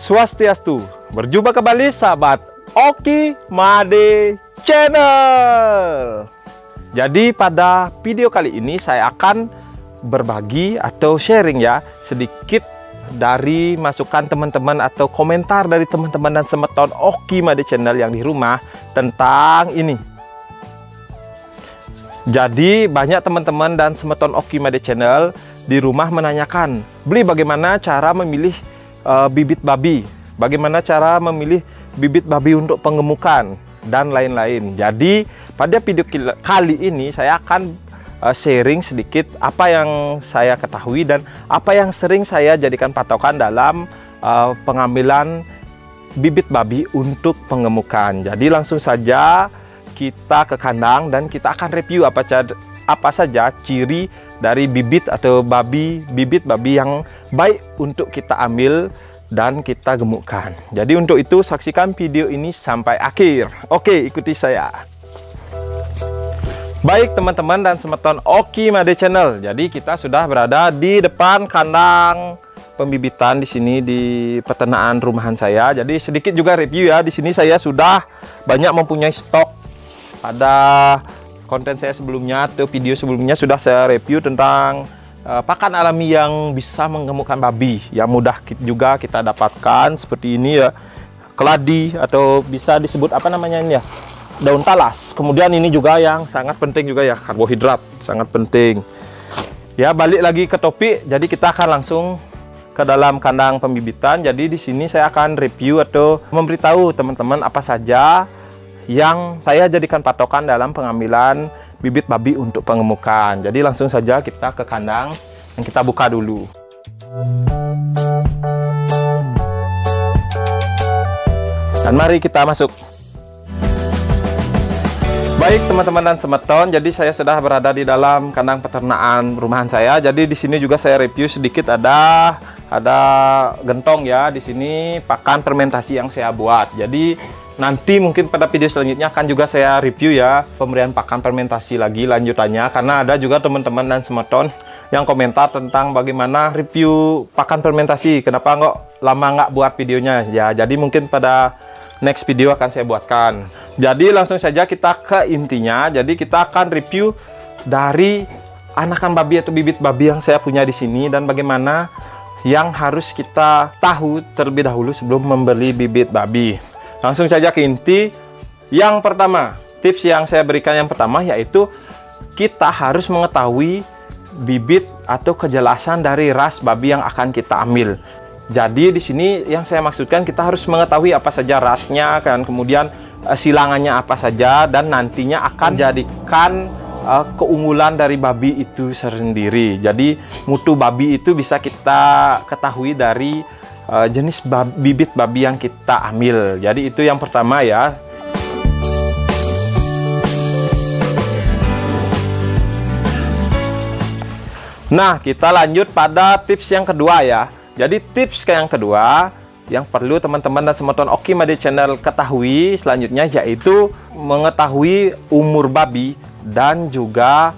Swastiastu. Berjumpa kembali sahabat Oki Made Channel. Jadi pada video kali ini saya akan berbagi atau sharing ya sedikit dari masukan teman-teman atau komentar dari teman-teman dan semeton Oki Made Channel yang di rumah tentang ini. Jadi banyak teman-teman dan semeton Oki Made Channel di rumah menanyakan, Bli, bagaimana cara memilih bibit babi, bagaimana cara memilih bibit babi untuk pengemukan dan lain-lain. Jadi pada video kali ini saya akan sharing sedikit apa yang saya ketahui dan apa yang sering saya jadikan patokan dalam pengambilan bibit babi untuk pengemukan. Jadi langsung saja kita ke kandang dan kita akan review apa saja ciri dari bibit atau bibit babi yang baik untuk kita ambil dan kita gemukkan. Jadi untuk itu saksikan video ini sampai akhir. Oke, ikuti saya. Baik teman-teman dan semeton Oki Made Channel. Jadi kita sudah berada di depan kandang pembibitan di sini di peternakan rumahan saya. Jadi sedikit juga review ya. Di sini saya sudah banyak mempunyai stok. Ada konten saya sebelumnya atau video sebelumnya sudah saya review tentang pakan alami yang bisa menggemukkan babi, yang mudah juga kita dapatkan seperti ini ya, keladi atau bisa disebut apa namanya ini ya, daun talas. Kemudian ini juga yang sangat penting juga ya, karbohidrat, sangat penting. Ya, balik lagi ke topik. Jadi kita akan langsung ke dalam kandang pembibitan. Jadi di sini saya akan review atau memberitahu teman-teman apa saja yang saya jadikan patokan dalam pengambilan bibit babi untuk pengemukan. Jadi langsung saja kita ke kandang dan kita buka dulu. Dan mari kita masuk. Baik teman-teman dan semeton, jadi saya sudah berada di dalam kandang peternakan rumahan saya. Jadi di sini juga saya review sedikit, ada gentong ya di sini, pakan fermentasi yang saya buat. Jadi nanti mungkin pada video selanjutnya akan juga saya review ya pemberian pakan fermentasi lagi lanjutannya, karena ada juga teman-teman dan semeton yang komentar tentang bagaimana review pakan fermentasi, kenapa lama nggak buat videonya ya. Jadi mungkin pada next video akan saya buatkan. Jadi langsung saja kita ke intinya. Jadi kita akan review dari anakan babi atau bibit babi yang saya punya di sini dan bagaimana yang harus kita tahu terlebih dahulu sebelum membeli bibit babi. Langsung saja ke inti. Yang pertama, tips yang saya berikan yang pertama yaitu kita harus mengetahui bibit atau kejelasan dari ras babi yang akan kita ambil. Jadi di sini yang saya maksudkan kita harus mengetahui apa saja rasnya kan, kemudian silangannya apa saja, dan nantinya akan jadikan keunggulan dari babi itu sendiri. Jadi mutu babi itu bisa kita ketahui dari jenis bibit babi yang kita ambil. Jadi itu yang pertama ya. Nah, kita lanjut pada tips yang kedua ya. Jadi tips yang kedua yang perlu teman-teman dan semeton Oki Made Channel ketahui selanjutnya yaitu mengetahui umur babi dan juga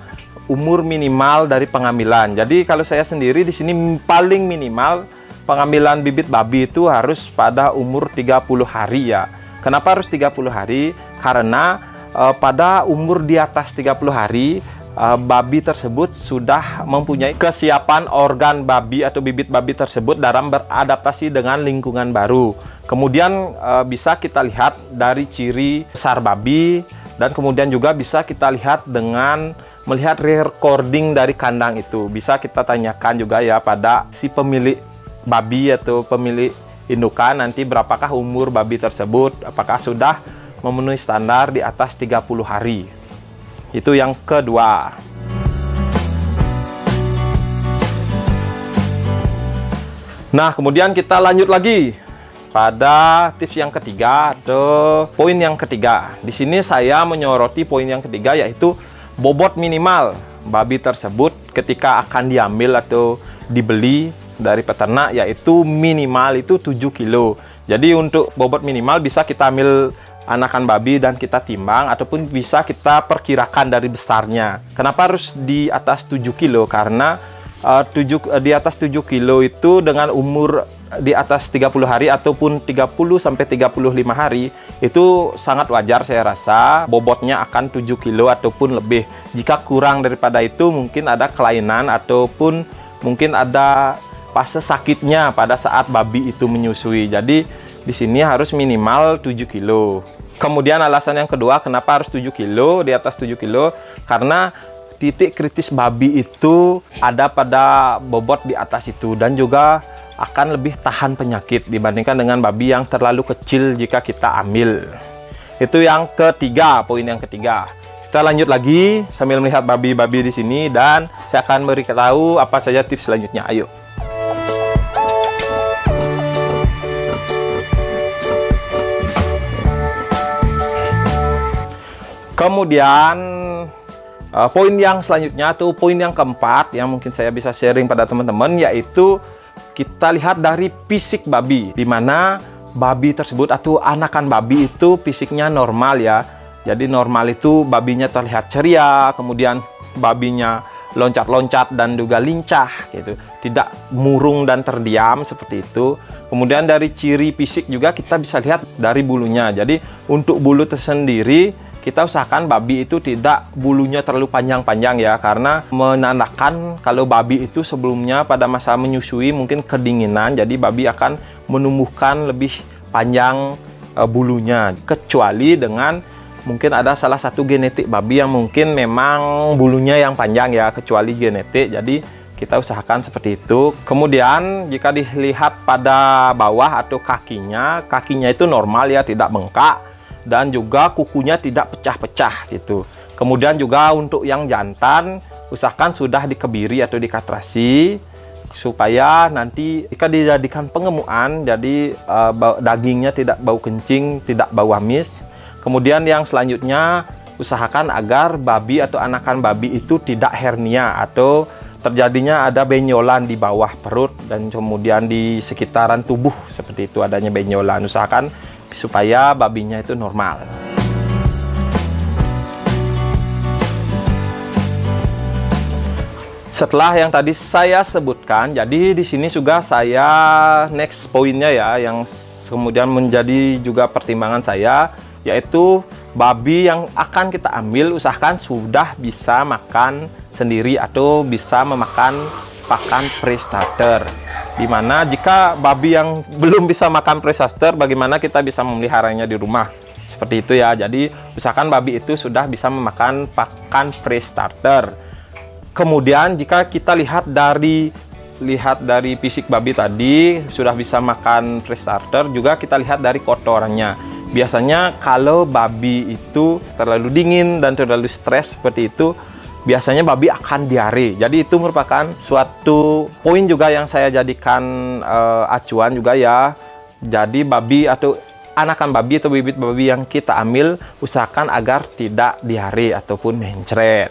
umur minimal dari pengambilan. Jadi kalau saya sendiri di sini paling minimal pengambilan bibit babi itu harus pada umur 30 hari ya. Kenapa harus 30 hari? Karena pada umur di atas 30 hari babi tersebut sudah mempunyai kesiapan organ babi atau bibit babi tersebut dalam beradaptasi dengan lingkungan baru. Kemudian bisa kita lihat dari ciri besar babi, dan kemudian juga bisa kita lihat dengan melihat recording dari kandang itu. Bisa kita tanyakan juga ya pada si pemilik babi atau pemilik indukan nanti berapakah umur babi tersebut, apakah sudah memenuhi standar di atas 30 hari. Itu yang kedua. Nah, kemudian kita lanjut lagi pada tips yang ketiga atau poin yang ketiga. Di sini saya menyoroti poin yang ketiga yaitu bobot minimal babi tersebut ketika akan diambil atau dibeli dari peternak, yaitu minimal itu 7 kilo. Jadi untuk bobot minimal bisa kita ambil anakan babi dan kita timbang, ataupun bisa kita perkirakan dari besarnya. Kenapa harus di atas 7 kilo? Karena di atas 7 kilo itu dengan umur di atas 30 hari ataupun 30 sampai 35 hari itu sangat wajar, saya rasa bobotnya akan 7 kilo ataupun lebih. Jika kurang daripada itu mungkin ada kelainan ataupun mungkin ada fase sakitnya pada saat babi itu menyusui. Jadi di sini harus minimal 7 kilo. Kemudian alasan yang kedua kenapa harus 7 kilo, di atas 7 kilo, karena titik kritis babi itu ada pada bobot di atas itu dan juga akan lebih tahan penyakit dibandingkan dengan babi yang terlalu kecil jika kita ambil. Itu yang ketiga, poin yang ketiga. Kita lanjut lagi sambil melihat babi-babi di sini dan saya akan beritahu apa saja tips selanjutnya. Ayo. Kemudian poin yang selanjutnya atau poin yang keempat yang mungkin saya bisa sharing pada teman-teman, yaitu kita lihat dari fisik babi, di mana babi tersebut atau anakan babi itu fisiknya normal ya. Jadi normal itu babinya terlihat ceria, kemudian babinya loncat-loncat dan juga lincah gitu, tidak murung dan terdiam seperti itu. Kemudian dari ciri fisik juga kita bisa lihat dari bulunya. Jadi untuk bulu tersendiri kita usahakan babi itu tidak bulunya terlalu panjang-panjang ya, karena menandakan kalau babi itu sebelumnya pada masa menyusui mungkin kedinginan, jadi babi akan menumbuhkan lebih panjang bulunya, kecuali dengan mungkin ada salah satu genetik babi yang mungkin memang bulunya yang panjang ya, kecuali genetik, jadi kita usahakan seperti itu. Kemudian jika dilihat pada bawah atau kakinya itu normal ya, tidak bengkak dan juga kukunya tidak pecah-pecah gitu. Kemudian juga untuk yang jantan usahakan sudah dikebiri atau dikastrasi supaya nanti jika dijadikan pengemukan jadi dagingnya tidak bau kencing, tidak bau amis. Kemudian yang selanjutnya usahakan agar babi atau anakan babi itu tidak hernia atau terjadinya ada benyolan di bawah perut dan kemudian di sekitaran tubuh seperti itu adanya benyolan. Usahakan supaya babinya itu normal. Setelah yang tadi saya sebutkan, jadi di sini juga saya next poinnya ya, yang kemudian menjadi juga pertimbangan saya, yaitu babi yang akan kita ambil usahakan sudah bisa makan sendiri atau bisa memakan pakan pre-starter. Dimana jika babi yang belum bisa makan pre-starter, bagaimana kita bisa memeliharanya di rumah seperti itu ya. Jadi usahakan babi itu sudah bisa memakan pakan pre-starter. Kemudian jika kita lihat dari fisik babi tadi sudah bisa makan pre-starter, juga kita lihat dari kotorannya. Biasanya kalau babi itu terlalu dingin dan terlalu stres seperti itu, biasanya babi akan diare. Jadi itu merupakan suatu poin juga yang saya jadikan acuan juga ya. Jadi babi atau anakan babi atau bibit babi yang kita ambil usahakan agar tidak diare ataupun mencret.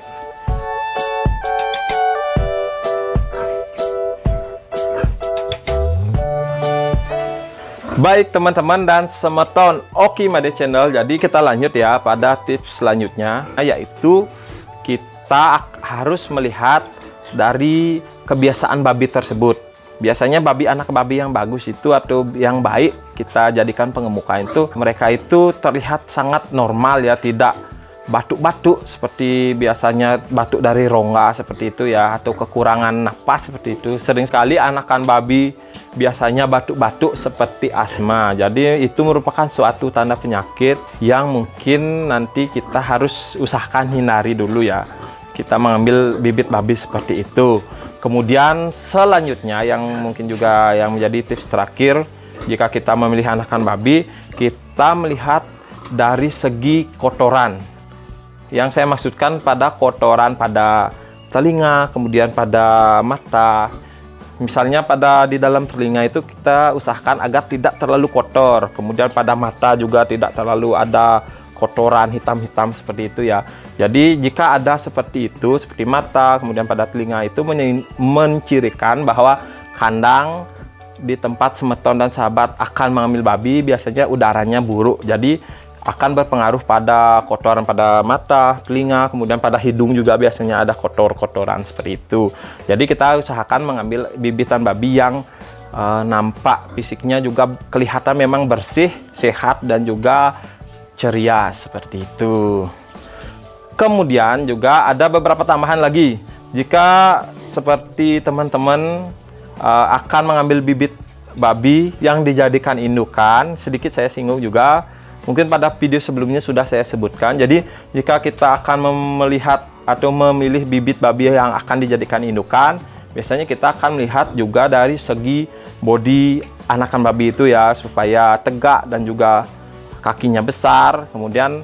Baik teman-teman dan semeton Oki Made Channel, jadi kita lanjut ya pada tips selanjutnya, yaitu kita harus melihat dari kebiasaan babi tersebut. Biasanya anak babi yang bagus itu atau yang baik kita jadikan pengemuka itu, mereka itu terlihat sangat normal ya, tidak batuk-batuk seperti biasanya batuk dari rongga seperti itu ya, atau kekurangan napas seperti itu. Sering sekali anakan babi biasanya batuk-batuk seperti asma. Jadi itu merupakan suatu tanda penyakit yang mungkin nanti kita harus usahakan hindari dulu ya, kita mengambil bibit babi seperti itu. Kemudian selanjutnya yang mungkin juga yang menjadi tips terakhir, jika kita memilih anakan babi, kita melihat dari segi kotoran. Yang saya maksudkan pada kotoran pada telinga, kemudian pada mata. Misalnya di dalam telinga itu kita usahakan agar tidak terlalu kotor. Kemudian pada mata juga tidak terlalu ada kotoran hitam-hitam seperti itu ya. Jadi jika ada seperti itu, seperti mata, kemudian pada telinga, itu mencirikan bahwa kandang di tempat semeton dan sahabat akan mengambil babi biasanya udaranya buruk. Jadi akan berpengaruh pada kotoran pada mata, telinga, kemudian pada hidung juga biasanya ada kotoran seperti itu. Jadi kita usahakan mengambil bibitan babi yang nampak fisiknya juga kelihatan memang bersih, sehat, dan juga ceria seperti itu. Kemudian juga ada beberapa tambahan lagi. Jika seperti teman-teman akan mengambil bibit babi yang dijadikan indukan, sedikit saya singgung juga, mungkin pada video sebelumnya sudah saya sebutkan. Jadi jika kita akan melihat atau memilih bibit babi yang akan dijadikan indukan, biasanya kita akan melihat juga dari segi bodi anakan babi itu ya, supaya tegak dan juga kakinya besar. Kemudian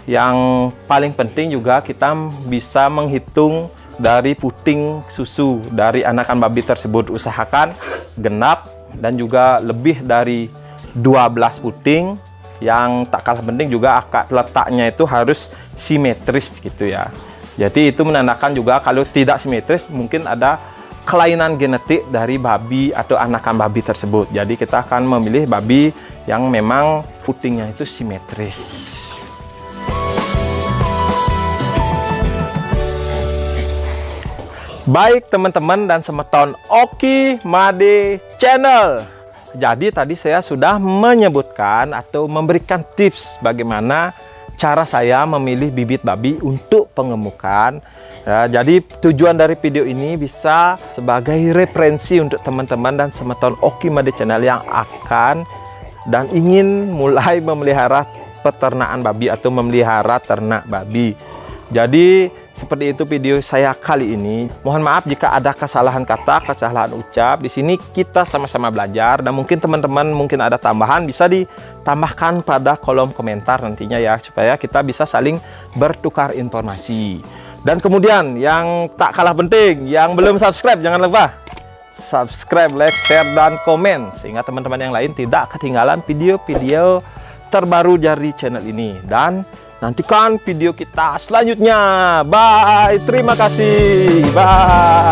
yang paling penting juga kita bisa menghitung dari puting susu dari anakan babi tersebut. Usahakan genap dan juga lebih dari 12 puting. Yang tak kalah penting juga akar letaknya itu harus simetris gitu ya. Jadi itu menandakan juga kalau tidak simetris mungkin ada kelainan genetik dari babi atau anakan babi tersebut. Jadi kita akan memilih babi yang memang putingnya itu simetris. Baik teman-teman dan semeton Oki Made Channel. Jadi tadi saya sudah menyebutkan atau memberikan tips bagaimana cara saya memilih bibit babi untuk pengemukan. Ya, jadi tujuan dari video ini bisa sebagai referensi untuk teman-teman dan semeton Oki Made Channel yang akan dan ingin mulai memelihara peternakan babi atau memelihara ternak babi. Jadi seperti itu video saya kali ini. Mohon maaf jika ada kesalahan kata, kesalahan ucap. Di sini kita sama-sama belajar dan mungkin teman-teman mungkin ada tambahan bisa ditambahkan pada kolom komentar nantinya ya, supaya kita bisa saling bertukar informasi. Dan kemudian yang tak kalah penting, yang belum subscribe jangan lupa subscribe, like, share, dan komen sehingga teman-teman yang lain tidak ketinggalan video-video terbaru dari channel ini. Dan nantikan video kita selanjutnya. Bye. Terima kasih. Bye.